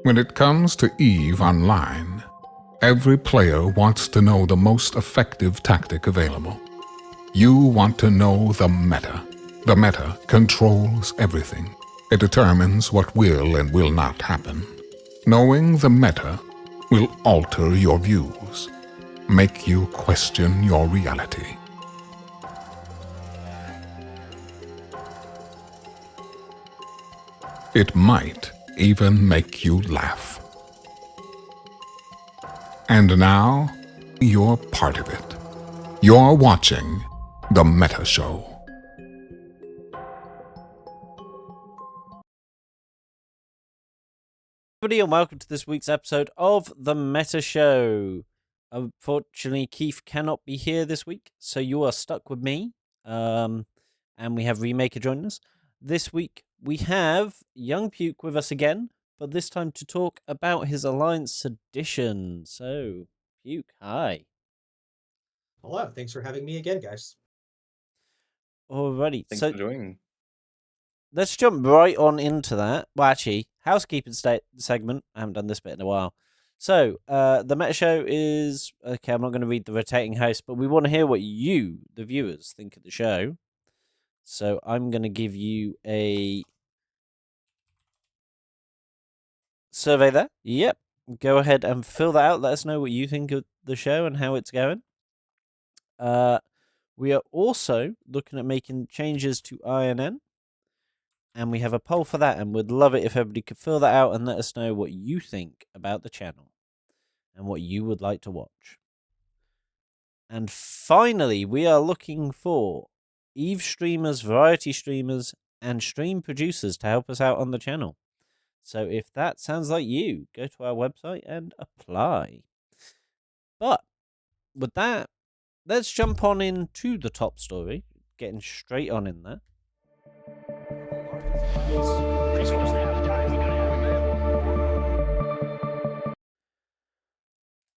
When it comes to EVE Online, every player wants to know the most effective tactic available. You want to know the meta. The meta controls everything. It determines what will and will not happen. Knowing the meta will alter your views, make you question your reality. It might even make you laugh. And now, you're part of it. You're watching The Meta Show. Everybody, and welcome to this week's episode of The Meta Show. Unfortunately, Keith cannot be here this week, so you are stuck with me. And we have Remaker joining us. This week, we have Young Puke with us again, but this time to talk about his Alliance Sedition. So, Puke, hi. Hello, thanks for having me again, guys. Alrighty, Thanks so for joining. let's jump right on into that. Well, actually, housekeeping segment. I haven't done this bit in a while. So, the Meta Show is... Okay, I'm not going to read the rotating host, but we want to hear what you, the viewers, think of the show. So, I'm going to give you a survey there. Yep. Go ahead and fill that out. Let us know what you think of the show and how it's going. We are also looking at making changes to INN. And we have a poll for that, and we'd love it if everybody could fill that out and let us know what you think about the channel and what you would like to watch. And finally, we are looking for EVE streamers, variety streamers, and stream producers to help us out on the channel. So if that sounds like you, go to our website and apply. But with that, let's jump on into the top story, getting straight on in there.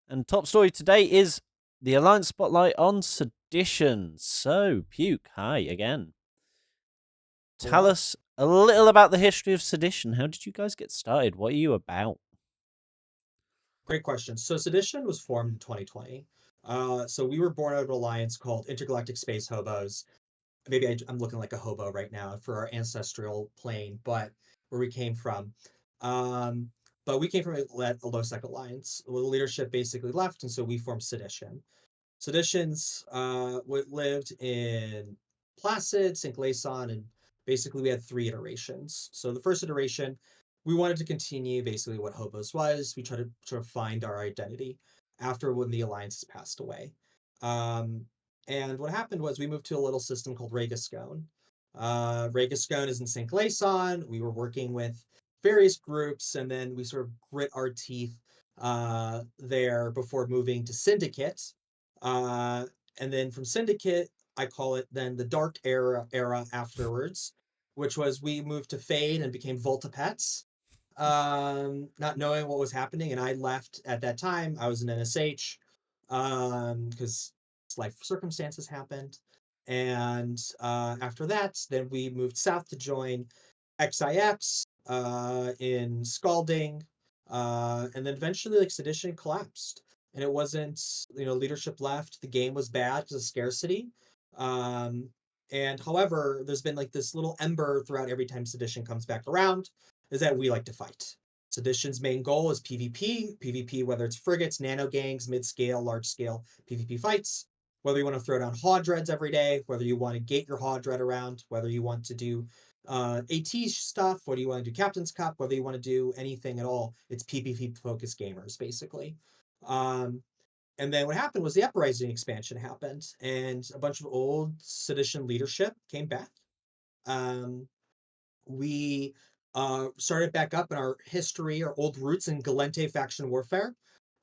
And top story today is the Alliance Spotlight on Sedition. So, Puke, hi again. Tell us a little about the history of Sedition. How did you guys get started? What are you about? Great question. So Sedition was formed in 2020. So we were born out of an alliance called Intergalactic Space Hobos. Maybe I'm looking like a hobo right now for our ancestral plane, but where we came from. But we came from a low-sec alliance. The leadership basically left, and so we formed Sedition. Seditions lived in Placid, St. Glason, and basically we had 3 iterations. So the first iteration, we wanted to continue basically what Hobos was. We tried to sort of find our identity after when the alliances passed away. And what happened was we moved to a little system called Regiscone. Regiscone is in St. Glason. We were working with various groups, and then we sort of grit our teeth there before moving to Syndicate. And then from Syndicate, I call it then the dark era afterwards, which was we moved to Fade and became Voltapets, not knowing what was happening. And I left at that time. I was an NSH because life circumstances happened. And after that, then we moved south to join XIX in Scalding. And then eventually, like, Sedition collapsed. And it wasn't, leadership left. The game was bad because of scarcity. And however, there's been like this little ember throughout every time Sedition comes back around, is that we like to fight. Sedition's main goal is PvP. PvP, whether it's frigates, nano gangs, mid-scale, large-scale PvP fights. Whether you want to throw down Hawdreads every day, whether you want to gate your Hawdred around, whether you want to do AT stuff, whether you want to do Captain's Cup, whether you want to do anything at all, it's PvP-focused gamers, basically. And then what happened was the Uprising expansion happened, and a bunch of old Sedition leadership came back. We started back up in our history, our old roots in Galente faction warfare,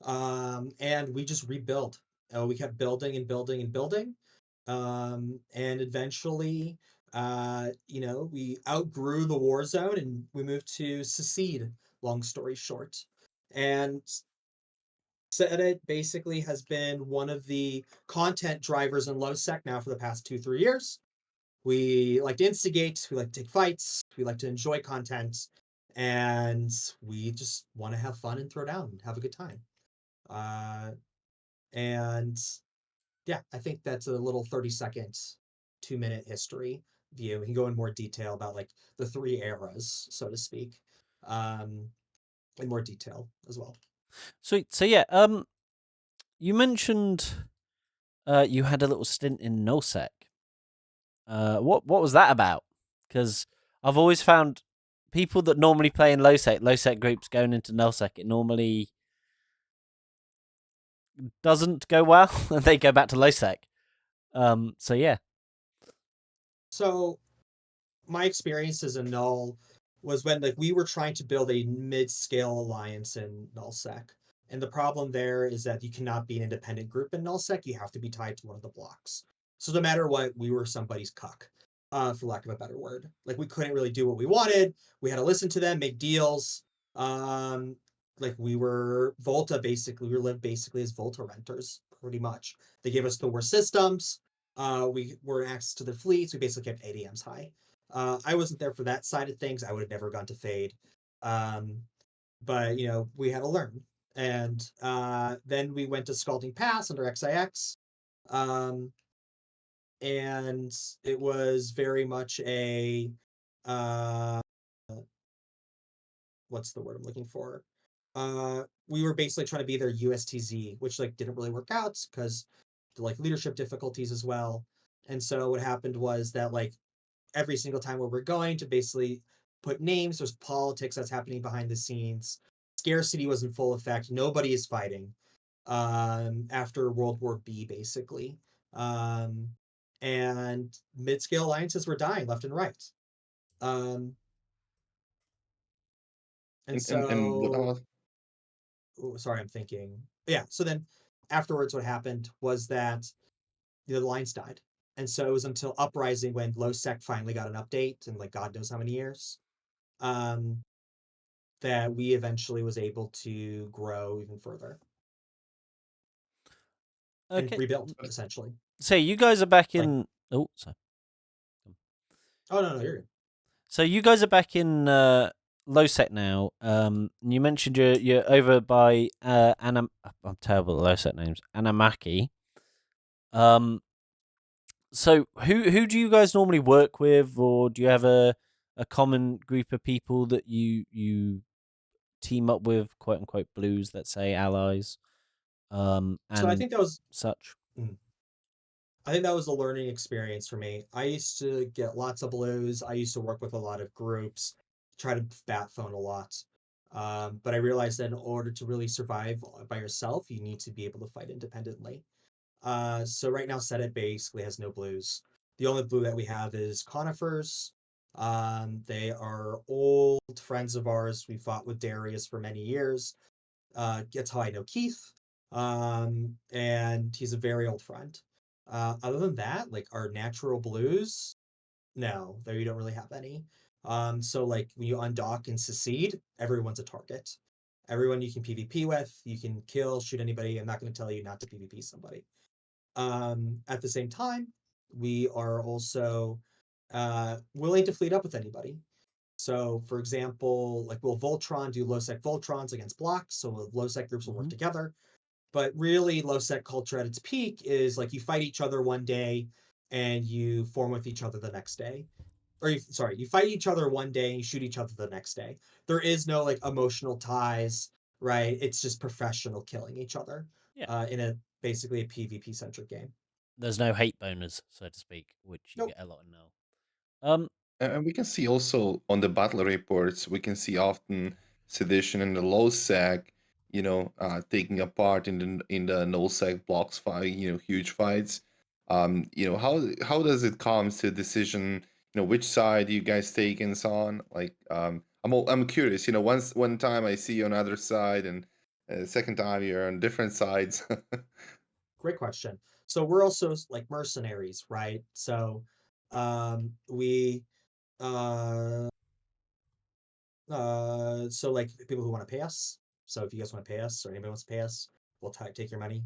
and we just rebuilt. We kept building and building and building, and eventually, we outgrew the war zone and we moved to secede. Long story short, and Sedit basically has been one of the content drivers in low-sec now for the past 2-3 years. We like to instigate, we like to take fights, we like to enjoy content, and we just want to have fun and throw down and have a good time. And yeah, I think that's a little 30-second, 2-minute history view. We can go in more detail about like the 3 eras, so to speak, in more detail as well. Sweet. So yeah, you mentioned you had a little stint in null-sec. What was that about? Because I've always found people that normally play in low-sec groups going into null-sec, it normally doesn't go well, and they go back to low-sec. So yeah. So my experiences in null was when like we were trying to build a mid-scale alliance in nullsec, and the problem there is that you cannot be an independent group in nullsec. You have to be tied to one of the blocks. So no matter what, we were somebody's cuck, for lack of a better word. Like we couldn't really do what we wanted. We had to listen to them, make deals. um like we were Volta, basically we lived basically as Volta renters pretty much. They gave us the worst systems. We were access to the fleets. We basically kept ADMs high. I wasn't there for that side of things. I would have never gone to Fade. Um, but you know, we had to learn. And then we went to Scalding Pass under XIX. Um, and it was very much a uh, what's the word I'm looking for? We were basically trying to be their USTZ, which like didn't really work out because like leadership difficulties as well. And so what happened was that like every single time where we're going to basically put names, there's politics that's happening behind the scenes. Scarcity was in full effect. Nobody is fighting after World War B, basically. Um, and mid-scale alliances were dying left and right. Um, and And what so, about sorry, I'm thinking. Yeah, so then afterwards, what happened was that the alliance died. And so it was until Uprising when low sec finally got an update in like God knows how many years. Um, that we eventually was able to grow even further and Okay. rebuild essentially. So you guys are back Like, in. Oh, sorry. oh no, you're good. So you guys are back in low-sec now. And you mentioned you're over by Anam. I'm terrible at low-sec names. Anamaki. Um. So who do you guys normally work with, or do you have a common group of people that you team up with, quote unquote blues, let's say allies, So I and think that was such? mm, I think that was a learning experience for me. I used to get lots of blues. I used to work with a lot of groups, try to bat phone a lot. But I realized that in order to really survive by yourself, you need to be able to fight independently. So right now, Sedit basically has no blues. The only blue that we have is conifers. They are old friends of ours. We fought with Darius for many years. That's how I know Keith. And he's a very old friend. Other than that, like our natural blues, no, there you don't really have any. So like when you undock and secede, everyone's a target. Everyone you can PvP with, you can kill, shoot anybody. I'm not going to tell you not to PvP somebody. At the same time, we are also willing to fleet up with anybody. So, for example, like will Voltron do low-sec Voltrons against blocks? So low-sec groups will work together. But really, low-sec culture at its peak is like you fight each other one day and you form with each other the next day. Or you fight each other one day and you shoot each other the next day. There is no like emotional ties, right? It's just professional killing each other Yeah. in a basically a PvP centric game. There's no hate boners, so to speak, which you Nope. get a lot in now. and we can see also on the battle reports, we can see often Sedition and the low sec, taking a part in the null sec blocks fight, huge fights. How does it come to decision, which side you guys take and so on? Like, I'm curious. One time I see you on other side, and second time you're on different sides. Great question. So we're also like mercenaries, right? So we uh so like people who want to pay us. So if you guys want to pay us or anybody wants to pay us, we'll take your money.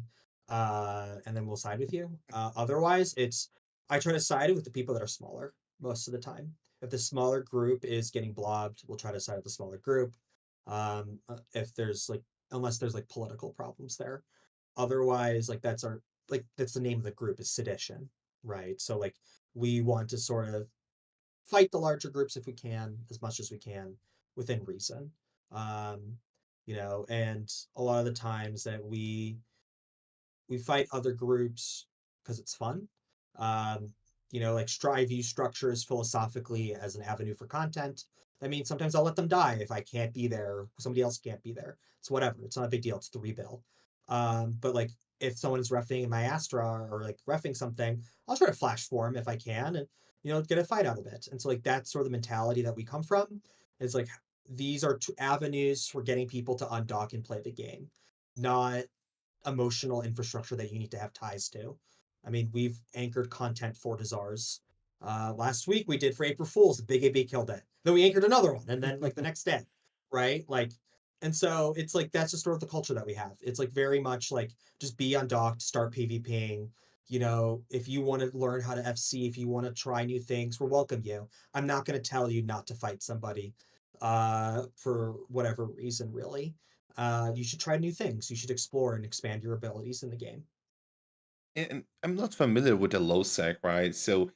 And then we'll side with you. Otherwise, it's I try to side with the people that are smaller most of the time. if the smaller group is getting blobbed, we'll try to side with the smaller group. If there's like, unless there's like political problems there. Otherwise, like that's the name of the group is Sedition, right? So like we want to sort of fight the larger groups if we can, as much as we can within reason. Um, and a lot of the times that we fight other groups because it's fun. Um, like strive use structures philosophically as an avenue for content. I mean, sometimes I'll let them die if I can't be there, somebody else can't be there. It's whatever. It's not a big deal. It's 3 bill. But like if someone is refing my Astra or like refing something, I'll try to flash form if I can and get a fight out of it. And so like that's sort of the mentality that we come from. Is like these are two avenues for getting people to undock and play the game, not emotional infrastructure that you need to have ties to. I mean, we've anchored content for Desars. Last week we did for April Fools, the Big AB killed it. Then we anchored another one, and then like the next day, right? Like, and so it's like that's just sort of the culture that we have. It's like very much like just be undocked, start PvPing. If you want to learn how to FC, if you want to try new things, we'll welcome you. I'm not going to tell you not to fight somebody for whatever reason, really. You should try new things. You should explore and expand your abilities in the game. And I'm not familiar with the low sec, right? So